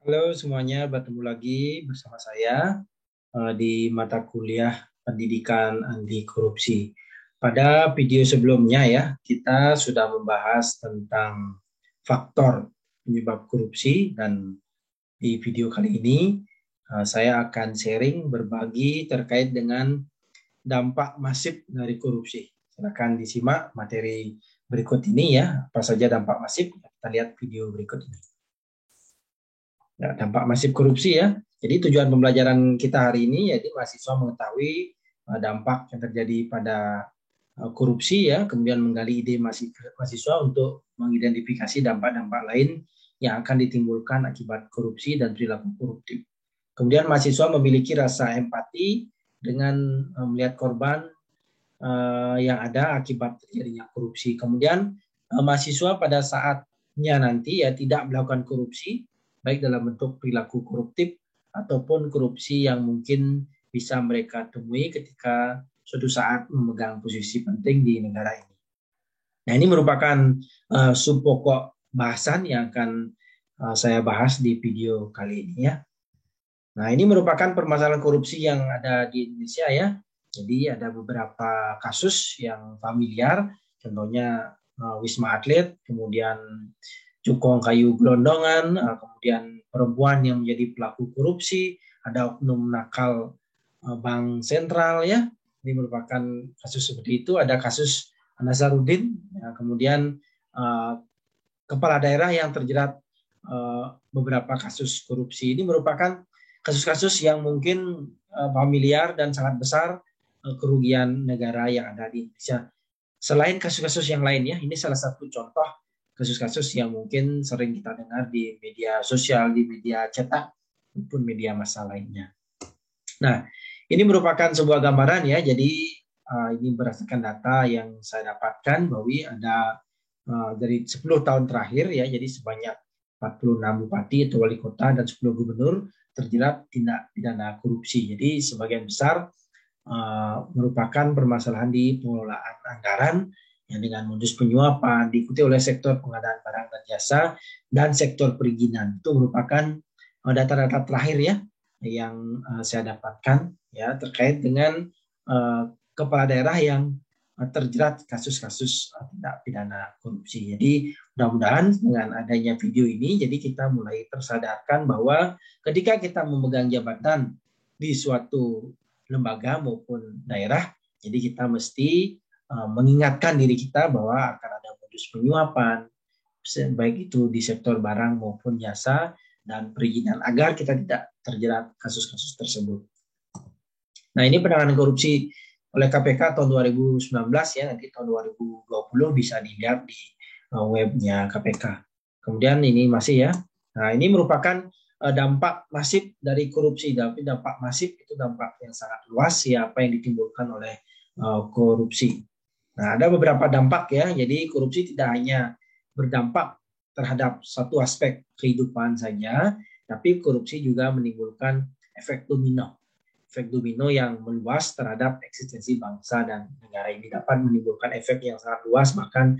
Halo semuanya, bertemu lagi bersama saya di mata kuliah Pendidikan Anti Korupsi. Pada video sebelumnya ya, kita sudah membahas tentang faktor penyebab korupsi dan di video kali ini saya akan sharing berbagi terkait dengan dampak masif dari korupsi. Silakan disimak materi berikut ini ya, apa saja dampak masif. Kita lihat video berikut ini. Nah, dampak masif korupsi ya. Jadi tujuan pembelajaran kita hari ini yaitu mahasiswa mengetahui dampak yang terjadi pada korupsi ya, kemudian menggali ide mahasiswa untuk mengidentifikasi dampak-dampak lain yang akan ditimbulkan akibat korupsi dan perilaku koruptif. Kemudian mahasiswa memiliki rasa empati dengan melihat korban yang ada akibat terjadinya korupsi. Kemudian mahasiswa pada saatnya nanti ya tidak melakukan korupsi, baik dalam bentuk perilaku koruptif ataupun korupsi yang mungkin bisa mereka temui ketika suatu saat memegang posisi penting di negara ini. Nah, ini merupakan subpokok bahasan yang akan saya bahas di video kali ini ya. Nah, ini merupakan permasalahan korupsi yang ada di Indonesia ya. Jadi ada beberapa kasus yang familiar, contohnya Wisma Atlet, kemudian Cukong Kayu Gelondongan, kemudian perempuan yang menjadi pelaku korupsi, ada oknum nakal Bank Sentral ya. Ini merupakan kasus seperti itu. Ada kasus Nazarudin, ya, kemudian kepala daerah yang terjerat beberapa kasus korupsi. Ini merupakan kasus-kasus yang mungkin familiar dan sangat besar kerugian negara yang ada di Indonesia. Selain kasus-kasus yang lain ya, ini salah satu contoh kasus-kasus yang mungkin sering kita dengar di media sosial, di media cetak, maupun media massa lainnya. Nah, ini merupakan sebuah gambaran ya, jadi ini berdasarkan data yang saya dapatkan bahwa ada dari 10 tahun terakhir ya, jadi sebanyak 46 bupati atau wali kota dan 10 gubernur terjerat tindak pidana korupsi. Jadi sebagian besar merupakan permasalahan di pengelolaan anggaran yang dengan modus penyuapan diikuti oleh sektor pengadaan barang dan jasa dan sektor perizinan. Itu merupakan data-data terakhir ya yang saya dapatkan ya terkait dengan kepala daerah yang terjerat kasus-kasus tindak pidana korupsi. Jadi mudah-mudahan dengan adanya video ini, jadi kita mulai tersadarkan bahwa ketika kita memegang jabatan di suatu lembaga maupun daerah, jadi kita mesti mengingatkan diri kita bahwa akan ada modus penyuapan, baik itu di sektor barang maupun jasa dan perizinan, agar kita tidak terjerat kasus-kasus tersebut. Nah, ini penanganan korupsi oleh KPK tahun 2019 ya, nanti tahun 2020 bisa dilihat di webnya KPK. Kemudian ini masih ya, nah ini merupakan dampak masif dari korupsi. Tapi dampak masif itu dampak yang sangat luas ya, apa yang ditimbulkan oleh korupsi. Nah, ada beberapa dampak ya, jadi korupsi tidak hanya berdampak terhadap satu aspek kehidupan saja, tapi korupsi juga menimbulkan efek domino. Efek domino yang meluas terhadap eksistensi bangsa dan negara ini dapat menimbulkan efek yang sangat luas, bahkan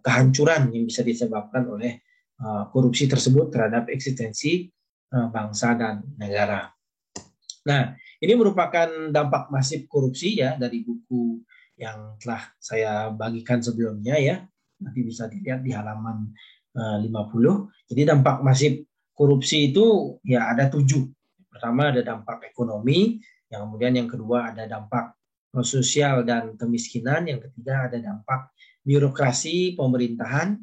kehancuran yang bisa disebabkan oleh korupsi tersebut terhadap eksistensi bangsa dan negara. Nah, ini merupakan dampak masif korupsi ya dari buku yang telah saya bagikan sebelumnya ya. Nanti bisa dilihat di halaman 50. Jadi dampak masif korupsi itu ya ada 7. Pertama ada dampak ekonomi, yang kemudian yang kedua ada dampak sosial dan kemiskinan, yang ketiga ada dampak birokrasi pemerintahan,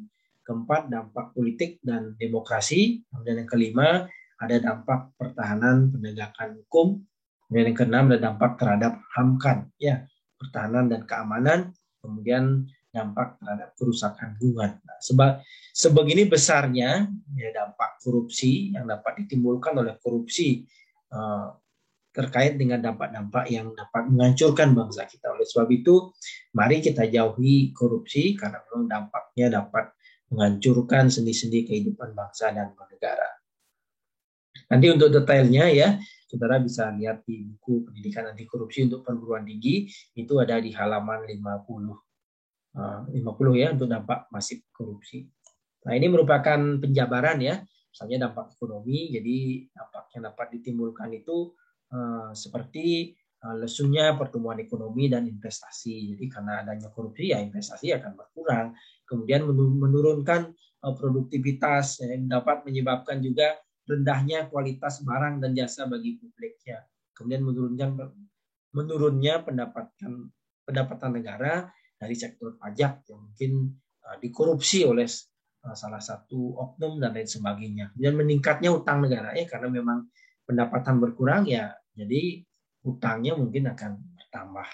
keempat dampak politik dan demokrasi, kemudian yang kelima ada dampak pertahanan penegakan hukum, kemudian yang keenam ada dampak terhadap HAMKAN, ya, pertahanan dan keamanan, kemudian dampak terhadap kerusakan lingkungan. Nah, sebegini besarnya ya, dampak korupsi yang dapat ditimbulkan oleh korupsi terkait dengan dampak-dampak yang dapat menghancurkan bangsa kita. Oleh sebab itu, mari kita jauhi korupsi karena memang dampaknya dapat menghancurkan sendi-sendi kehidupan bangsa dan negara. Nanti untuk detailnya ya, saudara bisa lihat di buku Pendidikan Anti Korupsi untuk Perguruan Tinggi, itu ada di halaman 50 ya, untuk dampak masif korupsi. Nah, ini merupakan penjabaran ya Misalnya dampak ekonomi, jadi dampak yang dapat ditimbulkan itu seperti lesunya pertumbuhan ekonomi dan investasi. Jadi karena adanya korupsi, ya investasi akan berkurang. Kemudian menurunkan produktivitas, yang dapat menyebabkan juga rendahnya kualitas barang dan jasa bagi publik. Ya. Kemudian menurunnya pendapatan negara dari sektor pajak yang mungkin dikorupsi oleh salah satu oknum dan lain sebagainya. Dan meningkatnya utang negara ya karena memang pendapatan berkurang ya, jadi utangnya mungkin akan bertambah.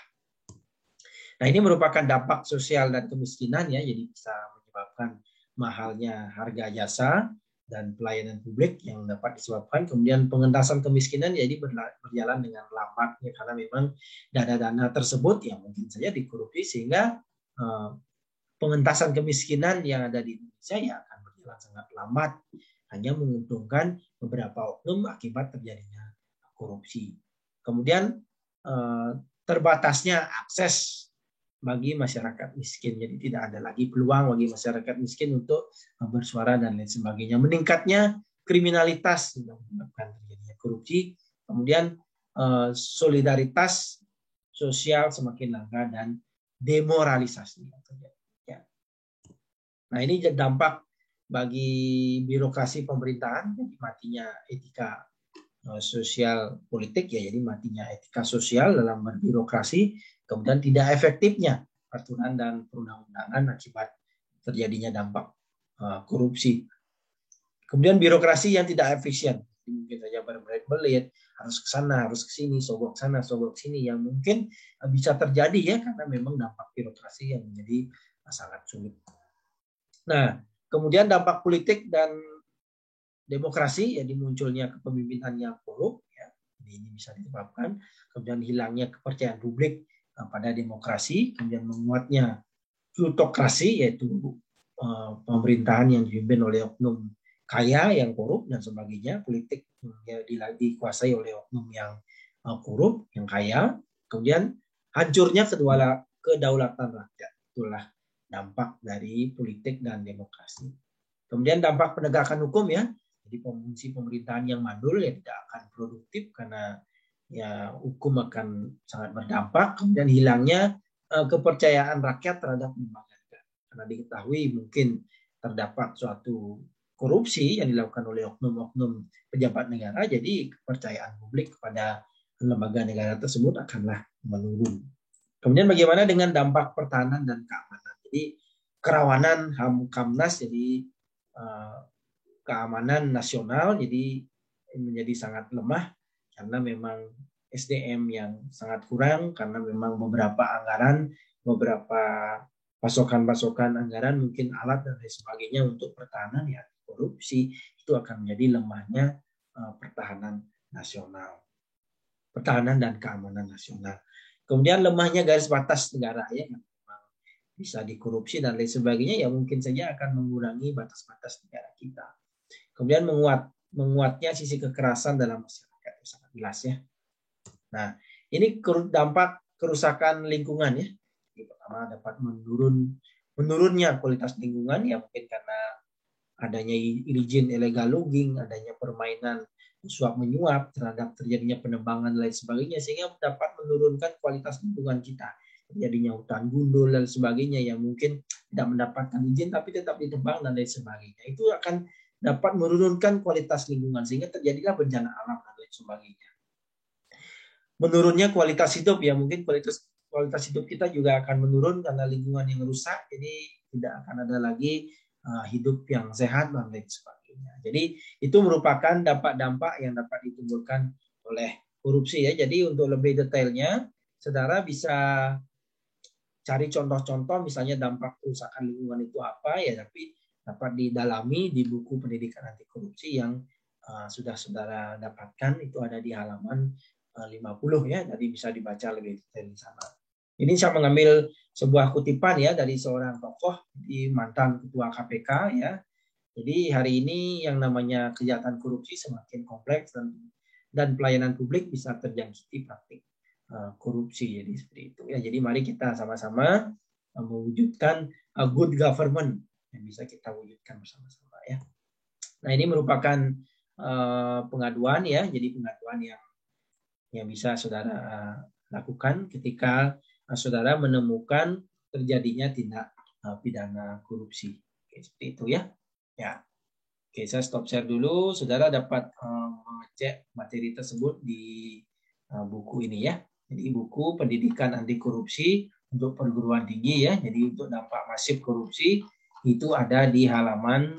Nah, ini merupakan dampak sosial dan kemiskinan ya, jadi bisa menyebabkan mahalnya harga jasa dan pelayanan publik yang dapat disebabkan. Kemudian pengentasan kemiskinan jadi berjalan dengan lambat ya, karena memang dana-dana tersebut yang mungkin saja dikorupsi, sehingga pengentasan kemiskinan yang ada di Indonesia ya akan berjalan sangat lambat, hanya menguntungkan beberapa oknum akibat terjadinya korupsi. Kemudian terbatasnya akses bagi masyarakat miskin, jadi tidak ada lagi peluang bagi masyarakat miskin untuk bersuara dan lain sebagainya. Meningkatnya kriminalitas menyebabkan terjadinya korupsi. Kemudian solidaritas sosial semakin langka dan demoralisasi yang terjadi. Ya. Nah, ini dampak bagi birokrasi pemerintahan, jadi matinya etika sosial politik ya, jadi matinya etika sosial dalam berbirokrasi, kemudian tidak efektifnya aturan dan perundang-undangan akibat terjadinya dampak korupsi. Kemudian birokrasi yang tidak efisien, mungkin saja berbelit-belit, harus ke sana, harus ke sini, sogok sana, sogok sini, yang mungkin bisa terjadi ya karena memang dampak birokrasi yang menjadi sangat sulit. Nah, kemudian dampak politik dan demokrasi, jadi munculnya kepemimpinan yang korup, ya, ini bisa disebabkan. Kemudian hilangnya kepercayaan publik pada demokrasi, kemudian menguatnya plutokrasi, yaitu pemerintahan yang dipimpin oleh oknum kaya yang korup dan sebagainya, politik yang dikuasai oleh oknum yang korup, yang kaya. Kemudian hancurnya kedaulatan rakyat, itulah dampak dari politik dan demokrasi. Kemudian dampak penegakan hukum ya, jadi fungsi pemerintahan yang mandul ya tidak akan produktif karena ya hukum akan sangat berdampak. Kemudian hilangnya kepercayaan rakyat terhadap lembaga negara, karena diketahui mungkin terdapat suatu korupsi yang dilakukan oleh oknum-oknum pejabat negara, jadi kepercayaan publik kepada lembaga negara tersebut akanlah menurun. Kemudian bagaimana dengan dampak pertahanan dan keamanan? Jadi kerawanan Hamkamnas, jadi keamanan nasional jadi menjadi sangat lemah karena memang SDM yang sangat kurang, karena memang beberapa anggaran, beberapa pasokan-pasokan anggaran, mungkin alat dan lain sebagainya untuk pertahanan ya korupsi, itu akan menjadi lemahnya pertahanan nasional, pertahanan dan keamanan nasional. Kemudian lemahnya garis batas negara ya, yang bisa dikorupsi dan lain sebagainya, ya mungkin saja akan mengurangi batas-batas negara kita. Kemudian menguatnya sisi kekerasan dalam masyarakat, sangat jelas ya. Nah, ini dampak kerusakan lingkungan ya. Jadi, pertama dapat menurunnya kualitas lingkungan ya, mungkin karena adanya izin illegal logging, adanya permainan suap menyuap terhadap terjadinya penebangan dan lain sebagainya, sehingga dapat menurunkan kualitas lingkungan kita. Terjadinya hutan gundul dan sebagainya yang mungkin tidak mendapatkan izin tapi tetap ditebang dan lain sebagainya. Itu akan dapat menurunkan kualitas lingkungan sehingga terjadilah bencana alam dan lain sebagainya. Menurunnya kualitas hidup ya, mungkin kualitas hidup kita juga akan menurun karena lingkungan yang rusak, jadi tidak akan ada lagi hidup yang sehat dan lain sebagainya. Jadi itu merupakan dampak-dampak yang dapat ditimbulkan oleh korupsi ya. Jadi untuk lebih detailnya, saudara bisa cari contoh-contoh misalnya dampak kerusakan lingkungan itu apa ya, tapi dapat didalami di buku pendidikan anti korupsi yang sudah saudara dapatkan, itu ada di halaman 50 ya, jadi bisa dibaca lebih detail di sana. Ini saya mengambil sebuah kutipan ya dari seorang tokoh, di mantan ketua KPK ya. Jadi hari ini yang namanya kejahatan korupsi semakin kompleks dan pelayanan publik bisa terjangkiti praktik korupsi, jadi seperti itu ya. Jadi mari kita sama-sama mewujudkan good government yang bisa kita wujudkan bersama-sama ya. Nah, ini merupakan pengaduan ya, jadi pengaduan yang bisa saudara lakukan ketika saudara menemukan terjadinya tindak pidana korupsi. Oke, seperti itu ya. Ya. Oke, saya stop share dulu. Saudara dapat mengecek materi tersebut di buku ini ya. Jadi buku Pendidikan Anti Korupsi untuk perguruan tinggi ya. Jadi untuk dampak masif korupsi itu ada di halaman,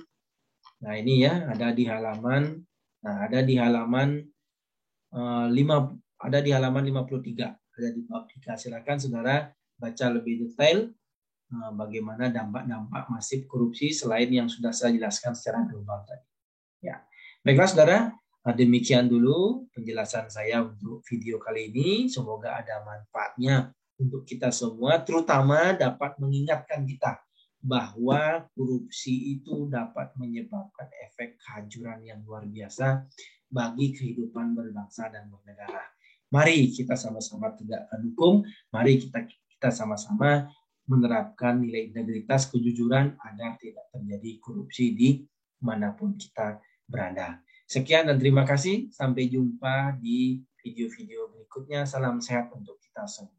nah ini ya, ada di halaman, ada di halaman 53. Ada di bab 3. Silakan saudara baca lebih detail bagaimana dampak-dampak masif korupsi selain yang sudah saya jelaskan secara global tadi. Ya, baiklah saudara, demikian dulu penjelasan saya untuk video kali ini. Semoga ada manfaatnya untuk kita semua, terutama dapat mengingatkan kita bahwa korupsi itu dapat menyebabkan efek kehancuran yang luar biasa bagi kehidupan berbangsa dan bernegara. Mari kita sama-sama tegakkan hukum, mari kita sama-sama menerapkan nilai integritas, kejujuran agar tidak terjadi korupsi di manapun kita berada. Sekian dan terima kasih. Sampai jumpa di video-video berikutnya. Salam sehat untuk kita semua.